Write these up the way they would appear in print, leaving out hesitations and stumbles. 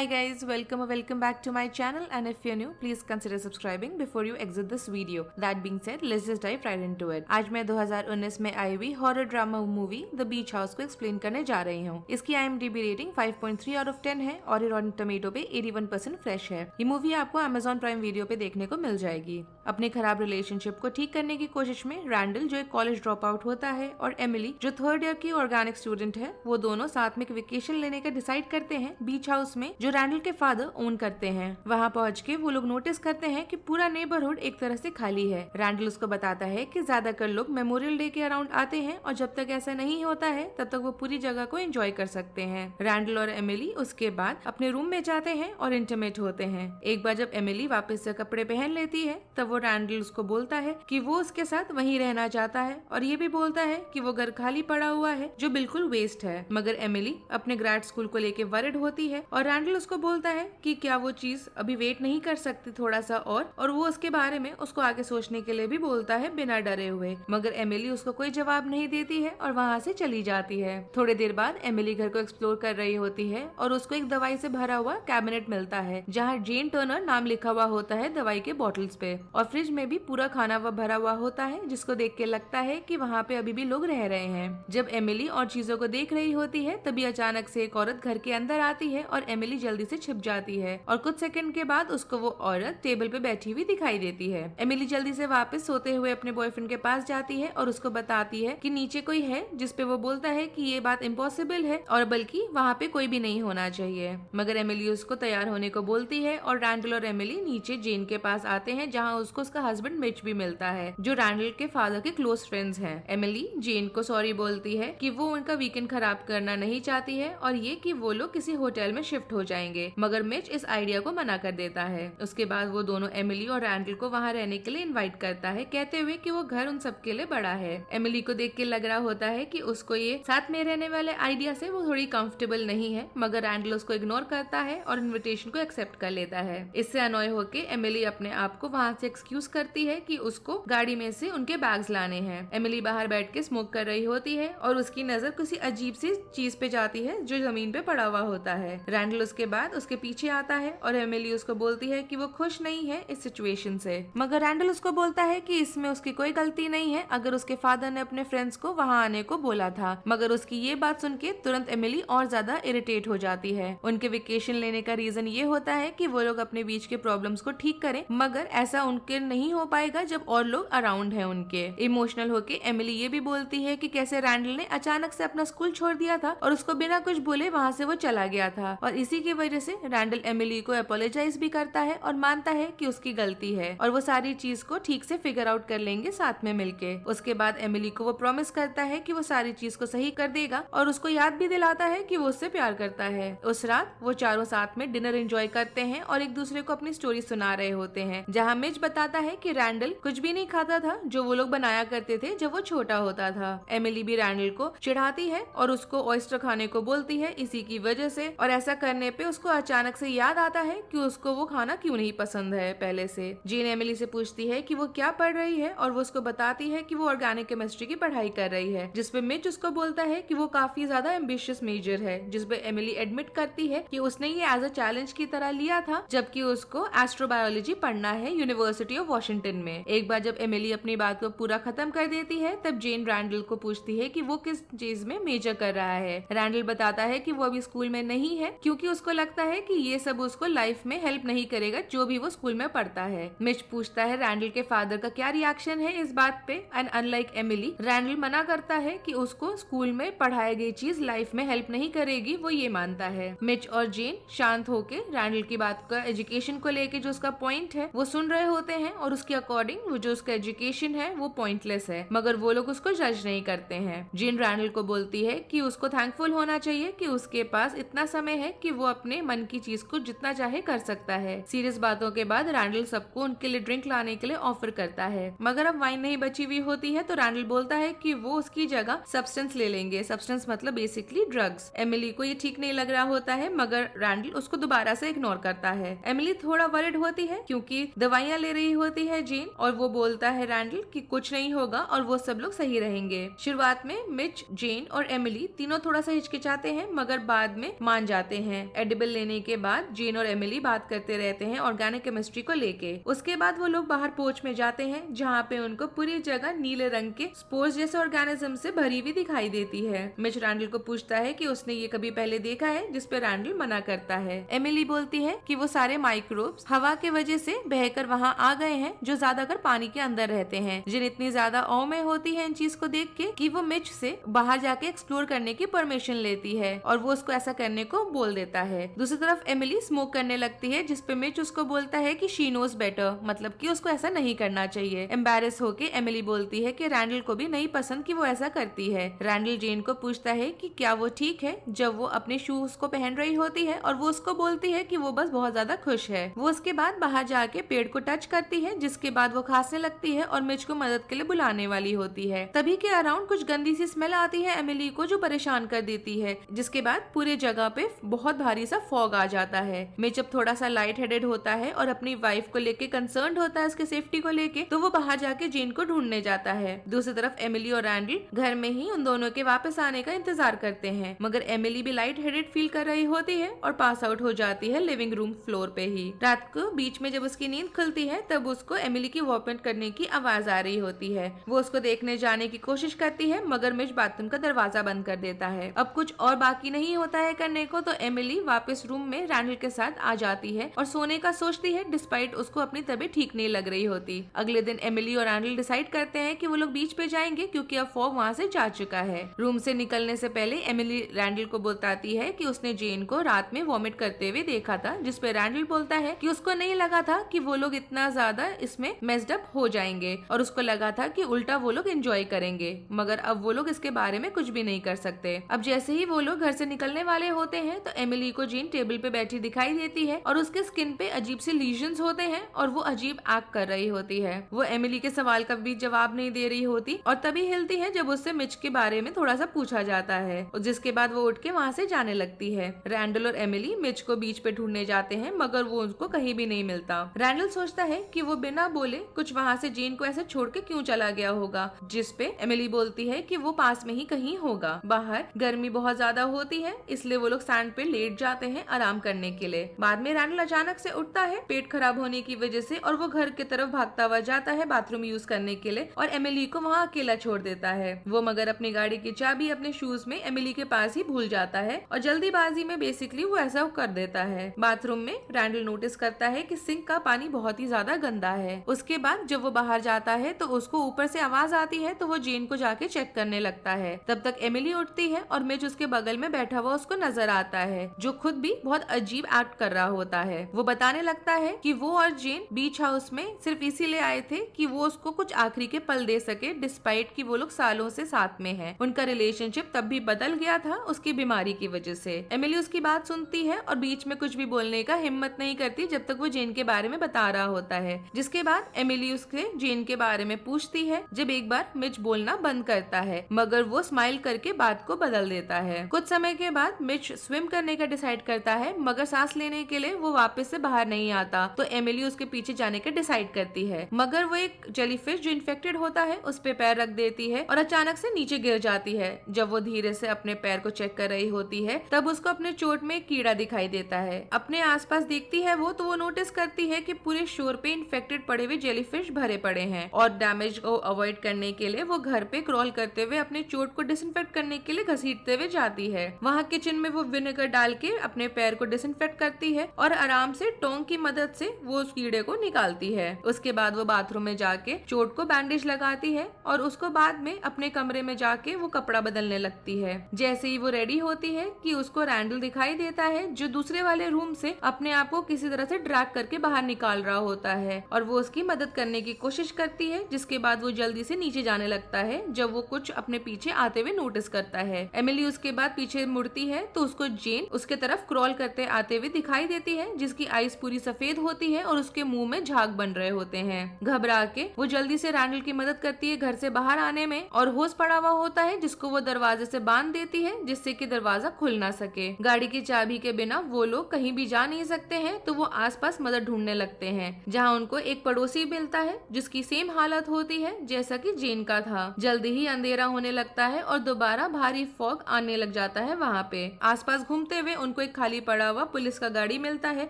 Hi guys, welcome back to my channel, and if you're new, please consider subscribing before you exit this video. That being said, let's just dive right into it. आज मैं 2019 में आई हुई horror drama movie the beach house को explain करने जा रही हूँ। इसकी IMDb रेटिंग 5.3 आउट ऑफ 10 है और रॉटेन टोमेटो पे 81% फ्रेश है। ये मूवी आपको Amazon प्राइम वीडियो पे देखने को मिल जाएगी। अपने खराब रिलेशनशिप को ठीक करने की कोशिश में रैंडल जो एक कॉलेज ड्रॉप आउट होता है और एमिली जो थर्ड ईयर की ऑर्गेनिक स्टूडेंट है, वो दोनों साथ में वेकेशन लेने का डिसाइड करते हैं बीच हाउस में जो रैंडल के फादर ओन करते हैं। वहाँ पहुँच के वो लोग नोटिस करते हैं कि पूरा नेबरहुड एक तरह से खाली है। रैंडल उसको बताता है कि ज्यादातर लोग मेमोरियल डे के अराउंड आते हैं और जब तक ऐसा नहीं होता है तब तक वो पूरी जगह को एंजॉय कर सकते हैं। रैंडल और एमिली उसके बाद अपने रूम में जाते हैं और इंटीमेट होते हैं। एक बार जब एमिली वापस से कपड़े पहन लेती है तब वो रैंडल उसको बोलता है कि वो उसके साथ वहीं रहना चाहता है और ये भी बोलता है कि वो घर खाली पड़ा हुआ है जो बिल्कुल वेस्ट है। मगर एमिली अपने ग्रेड स्कूल को लेके वरिड होती है और रैंडल उसको बोलता है कि क्या वो चीज अभी वेट नहीं कर सकती थोड़ा सा और वो उसके बारे में उसको आगे सोचने के लिए भी बोलता है बिना डरे हुए। मगर एमिली उसको कोई जवाब नहीं देती है और वहाँ से चली जाती है। थोड़ी देर बाद एमिली घर को एक्सप्लोर कर रही होती है और उसको एक दवाई से भरा हुआ कैबिनेट मिलता है जहाँ जेन टर्नर नाम लिखा हुआ होता है दवाई के बॉटल्स पे, और फ्रिज में भी पूरा खाना वो भरा हुआ होता है जिसको देख के लगता है कि वहाँ पे अभी भी लोग रह रहे हैं। जब एमिली और चीजों को देख रही होती है तभी अचानक से एक औरत घर के अंदर आती है और एमिली जल्दी से छिप जाती है और कुछ सेकंड के बाद उसको वो औरत टेबल पे बैठी हुई दिखाई देती है। एमिली जल्दी से वापस सोते हुए अपने बॉयफ्रेंड के पास जाती है और उसको बताती है कि नीचे कोई है, जिसपे वो बोलता है कि ये बात इम्पॉसिबल है और बल्कि वहाँ पे कोई भी नहीं होना चाहिए। मगर एमिली उसको तैयार होने को बोलती है और रैंडल और एमिली नीचे जेन के पास आते हैं जहाँ उसको उसका हस्बैंड मिच भी मिलता है जो रैंडल के फादर के क्लोज फ्रेंड्स हैं। एमिली जेन को सॉरी बोलती है कि वो उनका वीकेंड खराब करना नहीं चाहती है और ये कि वो लोग किसी होटल में शिफ्ट हो जाएंगे, मगर मिच इस आइडिया को मना कर देता है। उसके बाद वो दोनों एमिली और रैंडल को वहाँ रहने के लिए इनवाइट करता है, कहते हुए कि वो घर उन सबके लिए बड़ा है। एमिली को देख के लग रहा होता है कि उसको ये साथ में रहने वाले आइडिया से वो थोड़ी कंफर्टेबल नहीं है, मगर रैंडल उसको इग्नोर करता है और इन्विटेशन को एक्सेप्ट कर लेता है। इससे अनॉय होके एमिली अपने आप को वहाँ से एक्सक्यूज करती है कि उसको गाड़ी में से उनके बैग्स लाने हैं। एमिली बाहर बैठ के स्मोक कर रही होती है और उसकी नजर किसी अजीब सी चीज पे जाती है जो जमीन पे पड़ा हुआ होता है। रैंडल उसके बाद उसके पीछे आता है और एमिली उसको बोलती है कि वो खुश नहीं है इस सिचुएशन से, मगर रैंडल उसको बोलता है कि इसमें उसकी कोई गलती नहीं है अगर उसके फादर ने अपने फ्रेंड्स को वहाँ आने को बोला था। मगर उसकी ये बात सुन के तुरंत एमिली और ज्यादा इरिटेट हो जाती है। उनके वेकेशन लेने का रीजन ये होता है कि वो लोग अपने बीच के प्रॉब्लम्स को ठीक करें, मगर ऐसा उनके नहीं हो पाएगा जब और लोग अराउंड है उनके। इमोशनल होके एमिली ये भी बोलती है कि कैसे रैंडल ने अचानक से अपना स्कूल छोड़ दिया था और उसको बिना कुछ बोले वहाँ से वो चला गया था, और इसी की वजह से रैंडल एमिली को अपोलोजाइज भी करता है और मानता है कि उसकी गलती है और वो सारी चीज को ठीक से फिगर आउट कर लेंगे साथ में मिलके। उसके बाद एमिली को वो प्रॉमिस करता है कि वो सारी चीज को सही कर देगा और उसको याद भी दिलाता है कि वो उससे प्यार करता है। उस रात वो चारों साथ में डिनर एंजॉय करते हैं और एक दूसरे को अपनी स्टोरी सुना रहे होते हैं, जहाँ मिच बताता है कि रैंडल कुछ भी नहीं खाता था जो वो लोग बनाया करते थे जब वो छोटा होता था। एमिली भी रैंडल को चिढ़ाती है और उसको ऑयस्टर खाने को बोलती है इसी की वजह से, और ऐसा करने पे उसको अचानक से याद आता है कि उसको वो खाना क्यों नहीं पसंद है पहले से। जेन एमिली से पूछती है कि वो क्या पढ़ रही है और वो उसको बताती है कि वो ऑर्गेनिक केमिस्ट्री की पढ़ाई कर रही है, जिसपे मिच उसको बोलता है कि वो काफी ज्यादा एम्बिशियस मेजर है, जिसपे एमिली एडमिट करती है कि उसने ये एज अ चैलेंज की तरह लिया था जबकि उसको एस्ट्रोबायोलॉजी पढ़ना है यूनिवर्सिटी ऑफ वॉशिंगटन में। एक बार जब एमिली अपनी बात को पूरा खत्म कर देती है तब जेन रैंडल को पूछती है कि वो किस चीज में मेजर कर रहा है। रैंडल बताता है कि वो अभी स्कूल में नहीं है क्योंकि उसको लगता है कि ये सब उसको लाइफ में हेल्प नहीं करेगा जो भी वो स्कूल में पढ़ता है। मिच पूछता है रैंडल के फादर का क्या रिएक्शन है इस बात पे, एंड अनलाइक एमिली रैंडल मना करता है कि उसको स्कूल में पढ़ाई गई चीज लाइफ में हेल्प नहीं करेगी, वो ये मानता है। मिच और जेन शांत होके रैंडल की बात का एजुकेशन को लेके जो उसका पॉइंट है वो सुन रहे होते हैं और उसके अकॉर्डिंग वो जो उसका एजुकेशन है वो पॉइंटलेस है, मगर वो लोग उसको जज नहीं करते हैं। जेन रैंडल को बोलती है कि उसको थैंकफुल होना चाहिए कि उसके पास इतना समय है कि वो अपने मन की चीज को जितना चाहे कर सकता है। सीरियस बातों के बाद रैंडल सबको उनके लिए ड्रिंक लाने के लिए ऑफर करता है, मगर अब वाइन नहीं बची हुई होती है तो रैंडल बोलता है कि वो उसकी जगह सब्सटेंस ले लेंगे। सब्सटेंस मतलब बेसिकली ड्रग्स। एमिली को ये ठीक नहीं लग रहा होता है, मगर रैंडल उसको दोबारा से इग्नोर करता है। एमिली थोड़ा वरिड होती है क्योंकि दवाइयाँ ले रही होती है जेन, और वो बोलता है रैंडल कि कुछ नहीं होगा और वो सब लोग सही रहेंगे। शुरुआत में मिच, जेन और एमिली तीनों थोड़ा सा हिचकिचाते हैं मगर बाद में मान जाते हैं। एडिबल लेने के बाद जेन और एमिली बात करते रहते हैं ऑर्गेनिक केमिस्ट्री को लेके। उसके बाद वो लोग बाहर पोर्च में जाते हैं जहाँ पे उनको पूरी जगह नीले रंग के स्पोर्स जैसे ऑर्गेनिज्म से भरी हुई दिखाई देती है। मिच रैंडल को पूछता है कि उसने ये कभी पहले देखा है, जिस पे रैंडल मना करता है। एमिली बोलती है कि वो सारे माइक्रोब्स हवा के वजह से बहकर वहाँ आ गए हैं जो ज्यादातर पानी के अंदर रहते हैं। जिन इतनी ज्यादा औ में होती है इन चीज को देख के कि वो मिच से बाहर जाके एक्सप्लोर करने की परमिशन लेती है और वो उसको ऐसा करने को बोल देता है। दूसरी तरफ एमिली स्मोक करने लगती है जिसपे मिच उसको बोलता है कि शी नोज बेटर, मतलब कि उसको ऐसा नहीं करना चाहिए। एम्बैरेस होके एमिली बोलती है कि रैंडल को भी नहीं पसंद कि वो ऐसा करती है। रैंडल जेन को पूछता है कि क्या वो ठीक है जब वो अपने शूज को पहन रही होती है और वो उसको बोलती है कि वो बस बहुत ज्यादा खुश है। वो उसके बाद बाहर जाके पेड़ को टच करती है जिसके बाद वो खांसने लगती है और मिच को मदद के लिए बुलाने वाली होती है। तभी के अराउंड कुछ गंदी सी स्मेल आती है एमिली को जो परेशान कर देती है, जिसके बाद पूरे जगह पे बहुत भारी सा फॉग आ जाता है। मिच जब थोड़ा सा लाइट हेडेड होता है और अपनी वाइफ को लेके कंसर्न्ड होता है उसके सेफ्टी को लेके, तो वो बाहर जाके जेन को ढूंढने जाता है। दूसरी तरफ एमिली और रैंडल घर में ही उन दोनों के वापस आने का इंतजार करते हैं, मगर एमिली भी लाइट हेडेड फील कर रही होती है और पास आउट हो जाती है लिविंग रूम फ्लोर पे ही। रात को बीच में जब उसकी नींद खुलती है तब उसको एमिली की वॉमिट करने की आवाज आ रही होती है। वो उसको देखने जाने की कोशिश करती है मगर मिच बाथरूम का दरवाजा बंद कर देता है। अब कुछ और बाकी नहीं होता है करने को, तो एमिली वापस रूम में रैंडल के साथ आ जाती है और सोने का सोचती है डिस्पाइट उसको अपनी तबीयत ठीक नहीं लग रही होती। अगले दिन एमिली और रैंडल डिसाइड करते हैं कि वो लोग बीच पे जाएंगे क्योंकि अब फॉग वहाँ से जा चुका है। रूम से निकलने से पहले एमिली रैंडल को बताती है कि उसने जेन को रात में वॉमिट करते हुए देखा था, जिसपे रैंडल बोलता है कि उसको नहीं लगा था कि वो लोग इतना ज्यादा इसमें मेस्ड अप हो जाएंगे और उसको लगा था कि उल्टा वो लोग एंजॉय करेंगे, मगर अब वो लोग इसके बारे में कुछ भी नहीं कर सकते। अब जैसे ही वो लोग घर से निकलने वाले होते हैं तो एमिली को जेन टेबल पे बैठी दिखाई देती है और उसके स्किन पे अजीब से लीजन्स होते हैं और वो अजीब एक्ट कर रही होती है। वो एमिली के सवाल का भी जवाब नहीं दे रही होती और तभी हिलती है जब उससे मिच के बारे में थोड़ा सा पूछा जाता है, और जिसके बाद वो उठ के वहाँ से जाने लगती है। रैंडल और एमिली मिच को बीच पे ढूंढने जाते हैं मगर वो उसको कहीं भी नहीं मिलता। रैंडल सोचता है कि वो बिना बोले कुछ वहाँ से जेन को ऐसे छोड़ के क्यों चला गया होगा, जिसपे एमिली बोलती है कि वो पास में ही कहीं होगा। बाहर गर्मी बहुत ज्यादा होती है इसलिए वो लोग सैंड पे लेट जाते हैं आराम करने के लिए। बाद में रैंडल अचानक से उठता है पेट खराब होने की वजह से और वो घर की तरफ भागता हुआ जाता है बाथरूम यूज करने के लिए और एमिली को वहाँ अकेला छोड़ देता है। वो मगर अपनी गाड़ी की चाबी अपने शूज में एमिली के पास ही भूल जाता है और जल्दीबाजी में बेसिकली वो ऐसा कर देता है। बाथरूम में रैंडल नोटिस करता है कि सिंक का पानी बहुत ही ज्यादा गंदा है। उसके बाद जब वो बाहर जाता है तो उसको ऊपर से आवाज आती है तो वो जेन को जाके चेक करने लगता है। तब तक एमिली उठती है और मिच उसके बगल में बैठा हुआ उसको नजर आता है, जो खुद भी बहुत अजीब एक्ट कर रहा होता है। वो बताने लगता है कि वो और जेन बीच हाउस में सिर्फ इसीलिए आए थे कि वो उसको कुछ आखिरी के पल दे सके, डिस्पाइट कि वो लोग सालों से साथ में हैं। उनका रिलेशनशिप तब भी बदल गया था उसकी बीमारी की वजह से। एमिली उसकी बात सुनती है और बीच में कुछ भी बोलने का हिम्मत नहीं करती जब तक वो जेन के बारे में बता रहा होता है। जिसके बाद एमिली उसके जेन के बारे में पूछती है जब एक बार मिच बोलना बंद करता है, मगर वो स्माइल करके बात को बदल देता है। कुछ समय के बाद मिच स्विम करने का डिसाइड करता है मगर सांस लेने के लिए वो वापस से बाहर नहीं आता, तो एमिली उसके पीछे जाने का डिसाइड करती है, मगर वो एक जेलीफिश जो इन्फेक्टेड होता है उस पे पैर रख देती है और अचानक से नीचे गिर जाती है। जब वो धीरे से अपने पैर को चेक कर रही होती है तब उसको अपने चोट में एक कीड़ा दिखाई देता है। अपने आसपास देखती है वो, तो वो नोटिस करती है कि पूरे शोर पे इन्फेक्टेड पड़े हुए जेलीफिश भरे पड़े हैं और डैमेज को अवॉइड करने के लिए वो घर पे क्रॉल करते हुए अपने चोट को डिसइंफेक्ट करने के लिए घसीटते हुए जाती है। वहाँ किचन में वो विनेगर डाल के अपने पैर को डिसइंफेक्ट करती है और आराम से टोंग की मदद से वो उस कीड़े को निकालती है। उसके बाद वो बाथरूम में जाके चोट को बैंडेज लगाती है और उसको बाद में अपने कमरे में जाके वो कपड़ा बदलने लगती है। जैसे ही वो रेडी होती है कि उसको रैंडल दिखाई देता है जो दूसरे वाले रूम से अपने आप को किसी तरह से ड्रैग करके बाहर निकाल रहा होता है और वो उसकी मदद करने की कोशिश करती है। जिसके बाद वो जल्दी से नीचे जाने लगता है जब वो कुछ अपने पीछे आते हुए नोटिस करता है। एमिली उसके बाद पीछे मुड़ती है तो उसको जेन उसके तरफ क्रॉल करते आते हुए दिखाई देती है, जिसकी आईज पूरी सफेद होती है और उसके मुंह में झाग बन रहे होते हैं। घबरा के वो जल्दी से रैंडल की मदद करती है घर से बाहर आने में और होश पड़ा हुआ होता है जिसको वो दरवाजे से बांध देती है जिससे कि दरवाजा खुल ना सके। गाड़ी की चाबी के बिना वो लोग कहीं भी जा नहीं सकते हैं, तो वो आसपास मदद ढूंढने लगते हैं, जहाँ उनको एक पड़ोसी मिलता है जिसकी सेम हालत होती है जैसा कि जेन का था। जल्दी ही अंधेरा होने लगता है और दोबारा भारी फॉग आने लग जाता है। वहाँ पे आसपास घूमते हुए उनको एक खाली पड़ा हुआ पुलिस का गाड़ी मिलता है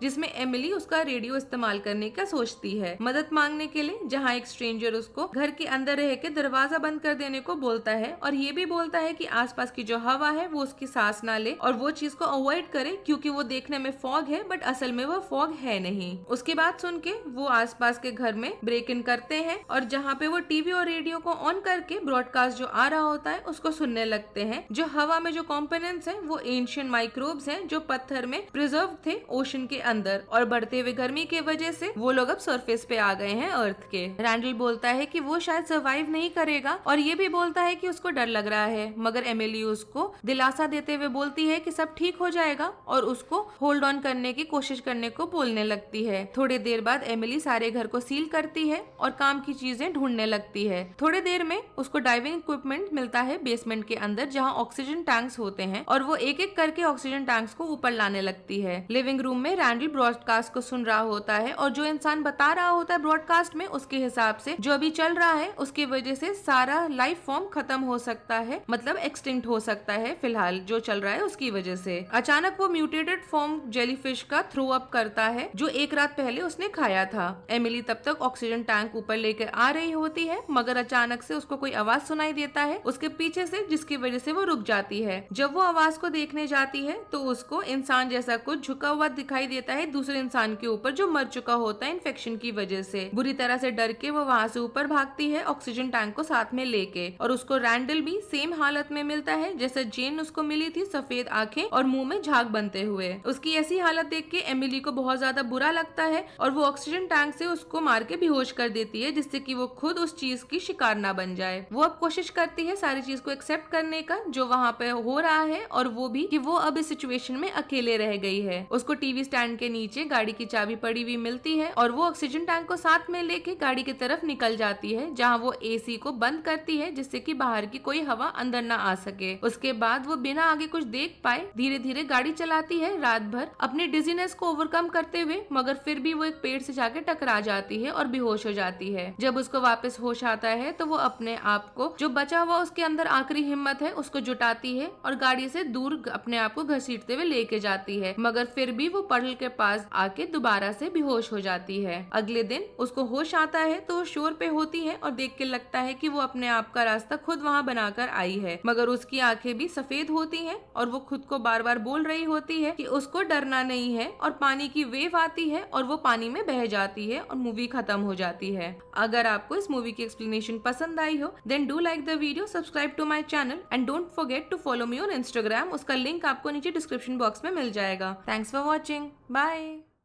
जिसमें एमिली उसका रेडियो इस्तेमाल करने का सोचती है मदद मांगने के लिए, जहाँ एक स्ट्रेंजर उसको घर के अंदर रह के दरवाजा बंद कर देने को बोलता है और ये भी बोलता है कि आसपास की जो हवा है वो उसकी सांस ना ले और वो चीज को अवॉइड करे क्योंकि वो देखने में फॉग है बट असल में वो फॉग है नहीं। उसकी बात सुन के वो आसपास के घर में ब्रेक इन करते हैं और जहाँ पे वो टीवी और रेडियो को ऑन करके ब्रॉडकास्ट जो आ रहा होता है उसको सुनने लगते हैं। जो हवा में जो कॉम्पोनेंट्स हैं वो एंशिएंट माइक्रोब्स हैं जो पत्थर में प्रिजर्व थे ओशन के अंदर, और बढ़ते हुए गर्मी की वजह से वो लोग अब सरफेस पे आ गए हैं अर्थ के। रैंडल बोलता है कि वो शायद सर्वाइव नहीं करेगा और ये भी बोलता है कि उसको डर लग रहा है, मगर एमिली उसको दिलासा देते हुए बोलती है कि सब ठीक हो जाएगा और उसको होल्ड ऑन करने की कोशिश करने को बोलने लगती है। थोड़ी देर बाद एमिली सारे घर को सील करती है और काम की चीजें ढूंढने लगती है। थोड़ी देर में उसको डाइविंग इक्विपमेंट मिलता है बेसमेंट के अंदर जहाँ ऑक्सीजन टैंक्स होते हैं और वो एक एक करके ऑक्सीजन टैंक्स को ऊपर लाने लगती है। लिविंग रूम में रैंडल ब्रॉडकास्ट को सुन रहा होता है और जो इंसान बता रहा होता है ब्रॉडकास्ट में उसके हिसाब से जो अभी चल रहा है उसकी वजह से सारा लाइफ फॉर्म खत्म हो सकता है, मतलब एक्सटिंक्ट हो सकता है फिलहाल जो चल रहा है उसकी वजह से। अचानक वो म्यूटेटेड फॉर्म जेलीफिश का थ्रो अप करता है जो एक रात पहले उसने खाया था। एमिली तब तक ऑक्सीजन टैंक ऊपर लेकर आ रही होती है मगर अचानक से उसको कोई आवाज सुनाई देता है उसके पीछे से जिसकी वजह से वो रुक जाती है। जब वो आवाज को देखने जाती है तो उसको इंसान जैसा कुछ झुका हुआ दिखाई देता है दूसरे इंसान के ऊपर जो मर चुका होता है इन्फेक्शन की वजह से। बुरी तरह से डर के वो वहाँ से ऊपर भागती है ऑक्सीजन टैंक को साथ में लेके, और उसको रैंडल भी सेम हालत में मिलता है जैसे जेन उसको मिली थी, सफेद आंखें और मुंह में झाग बनते हुए। उसकी ऐसी हालत देख के एमिली को बहुत ज्यादा बुरा लगता है और वो ऑक्सीजन टैंक से उसको मार के बेहोश कर देती है जिससे कि वो खुद उस चीज की शिकार ना बन जाए। वो अब कोशिश करती है सारी चीज को एक्सेप्ट करने का जो वहाँ पे हो रहा है और वो भी कि वो अब इस सिचुएशन में अकेले रह गई है। उसको टीवी स्टैंड के नीचे गाड़ी की चाबी पड़ी हुई मिलती है और वो ऑक्सीजन टैंक को साथ में लेके गाड़ी की तरफ निकल जाती है जहाँ वो एसी को बंद करती है जिससे कि बाहर की कोई हवा अंदर ना आ सके। उसके बाद वो बिना आगे कुछ देख पाए धीरे धीरे गाड़ी चलाती है रात भर अपनी डिजीनेस को ओवरकम करते हुए, मगर फिर भी वो एक पेड़ से जाके टकरा जाती है और बेहोश हो जाती है। जब उसको वापस होश आता है तो वो अपने आप को जो बचा हुआ उसके अंदर आखिरी हिम्मत है उसको जुटाती है और गाड़ी से दूर अपने आप को घसीटते हुए लेके जाती है, मगर फिर भी वो पटल के पास आके दोबारा से बेहोश हो जाती है। अगले दिन उसको होश आता है तो वो शोर पे होती है और देख के लगता है कि वो अपने आप का रास्ता खुद वहाँ बनाकर आई है, मगर उसकी आंखें भी सफेद होती हैं और वो खुद को बार बार बोल रही होती है कि उसको डरना नहीं है, और पानी की वेव आती है और वो पानी में बह जाती है और मूवी खत्म हो जाती है। अगर आपको इस मूवी की एक्सप्लेनेशन पसंद आई हो then do like the video, subscribe to my channel and don't forget to follow me on Instagram. उसका लिंक आपको नीचे डिस्क्रिप्शन बॉक्स में मिल जाएगा। Thanks for watching, bye.